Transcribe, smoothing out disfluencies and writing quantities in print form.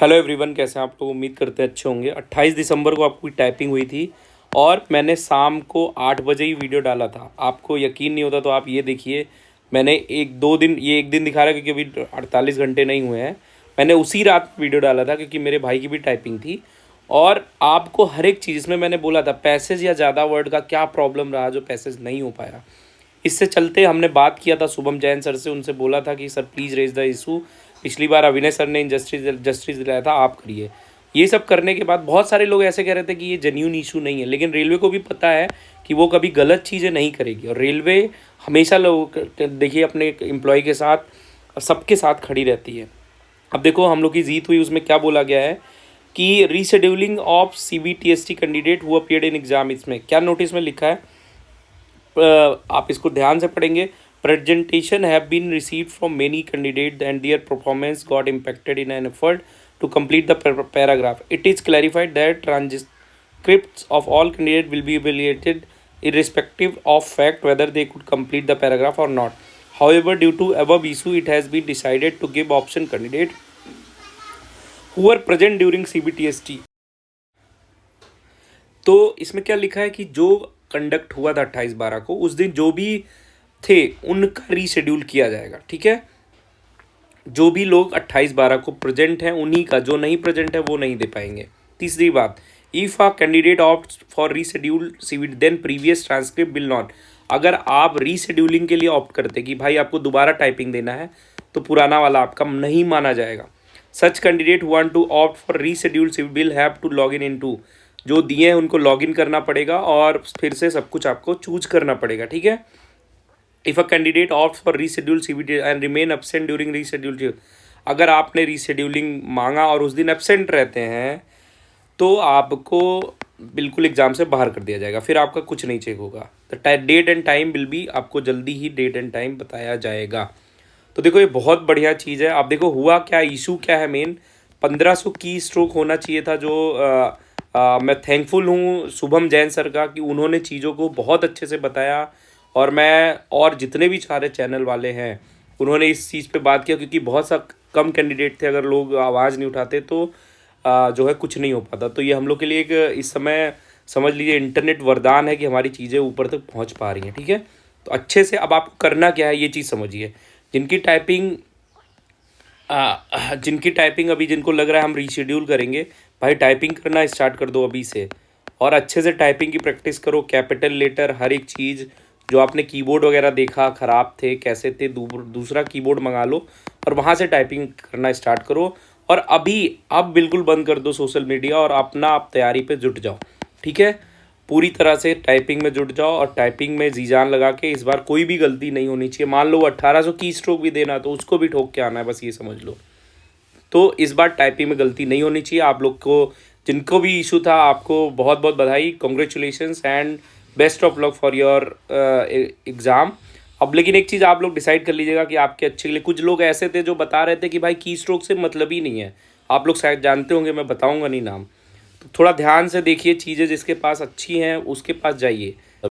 Hello everyone, कैसे हैं आप लोग। उम्मीद करते हैं अच्छे होंगे। 28 दिसंबर को आपकी टाइपिंग हुई थी और मैंने शाम को 8 बजे ही वीडियो डाला था। आपको यकीन नहीं होता तो आप ये देखिए, मैंने एक दिन दिखा रहा है क्योंकि अभी 48 घंटे नहीं हुए हैं। मैंने उसी रात वीडियो डाला था क्योंकि मेरे भाई की भी टाइपिंग थी। और आपको हर एक चीज़ में मैंने बोला था पैसेज या ज़्यादा वर्ड का क्या प्रॉब्लम रहा जो पैसेज नहीं हो पाया। इससे चलते हमने बात किया था शुभम जैन सर से, उनसे बोला था कि sir please raise the issue. पिछली बार अविनय सर ने जस्टिस दिलाया था, आप करिए। ये सब करने के बाद बहुत सारे लोग ऐसे कह रहे थे कि ये जेन्यून इशू नहीं है, लेकिन रेलवे को भी पता है कि वो कभी गलत चीज़ें नहीं करेगी। और रेलवे हमेशा लोग देखिए अपने एम्प्लॉय के साथ सबके साथ खड़ी रहती है। अब देखो हम लोग की जीत हुई, उसमें क्या बोला गया है कि rescheduling of CBTST candidate who appeared in exam. इसमें क्या नोटिस में लिखा है, आप इसको ध्यान से पढ़ेंगे। Presentation have been received from many candidate and their performance got impacted in an effort to complete the paragraph. It is clarified that transcripts of all candidate will be evaluated irrespective of fact whether they could complete the paragraph or not. However, due to above issue, it has been decided to give option candidate who were present during CBTST। तो इसमें क्या लिखा है कि जो conduct हुआ था 28/12 को, उस दिन जो भी थे उनका रीशेड्यूल किया जाएगा। ठीक है, जो भी लोग 28/12 को प्रेजेंट हैं उन्हीं का, जो नहीं प्रेजेंट है वो नहीं दे पाएंगे। तीसरी बात, if a candidate opt for reschedule CBT then previous transcript will not. अगर आप रीशेड्यूलिंग के लिए ऑप्ट करते कि भाई आपको दोबारा टाइपिंग देना है तो पुराना वाला आपका नहीं माना जाएगा। Such candidate want to opt for reschedule will have to log in to, जो दिए हैं उनको लॉग इन करना पड़ेगा और फिर से सब कुछ आपको चूज करना पड़ेगा। ठीक है, if a candidate opt for reschedule CBT and remain absent during reschedule, अगर आपने रीशेड्यूलिंग मांगा और उस दिन एब्सेंट रहते हैं तो आपको बिल्कुल एग्ज़ाम से बाहर कर दिया जाएगा, फिर आपका कुछ नहीं चेक होगा। The date and time will be, आपको जल्दी ही डेट एंड टाइम बताया जाएगा। तो देखो ये बहुत बढ़िया चीज़ है। अब देखो हुआ क्या, इशू क्या है मेन, 1500 की स्ट्रोक होना चाहिए था। जो मैं थैंकफुल हूँ शुभम जैन सर का कि उन्होंने चीज़ों को बहुत अच्छे से बताया। और मैं और जितने भी सारे चैनल वाले हैं उन्होंने इस चीज़ पे बात किया, क्योंकि बहुत सा कम कैंडिडेट थे, अगर लोग आवाज़ नहीं उठाते तो जो है कुछ नहीं हो पाता। तो ये हम लोग के लिए एक इस समय समझ लीजिए इंटरनेट वरदान है कि हमारी चीज़ें ऊपर तक पहुंच पा रही हैं। ठीक है, तो अच्छे से अब आपको करना क्या है ये चीज़ समझिए। जिनकी टाइपिंग अभी, जिनको लग रहा है हम रीशेड्यूल करेंगे, भाई टाइपिंग करना स्टार्ट कर दो अभी से और अच्छे से टाइपिंग की प्रैक्टिस करो। कैपिटल लेटर, हर एक चीज़, जो आपने कीबोर्ड वगैरह देखा ख़राब थे कैसे थे, दूसरा कीबोर्ड मंगा लो और वहाँ से टाइपिंग करना स्टार्ट करो। और अब बिल्कुल बंद कर दो सोशल मीडिया और अपना आप तैयारी पे जुट जाओ। ठीक है, पूरी तरह से टाइपिंग में जुट जाओ और टाइपिंग में जी जान लगा के, इस बार कोई भी गलती नहीं होनी चाहिए। मान लो 1800 की स्ट्रोक भी देना तो उसको भी ठोक के आना है, बस ये समझ लो। तो इस बार टाइपिंग में गलती नहीं होनी चाहिए। आप लोग को जिनको भी इशू था, आपको बहुत बहुत बधाई, congratulations and best of luck for your exam. अब लेकिन एक चीज़ आप लोग डिसाइड कर लीजिएगा कि आपके अच्छे के लिए। कुछ लोग ऐसे थे जो बता रहे थे कि भाई की स्ट्रोक से मतलब ही नहीं है, आप लोग शायद जानते होंगे, मैं बताऊंगा नहीं नाम। तो थोड़ा ध्यान से देखिए चीज़ें, जिसके पास अच्छी हैं उसके पास जाइए।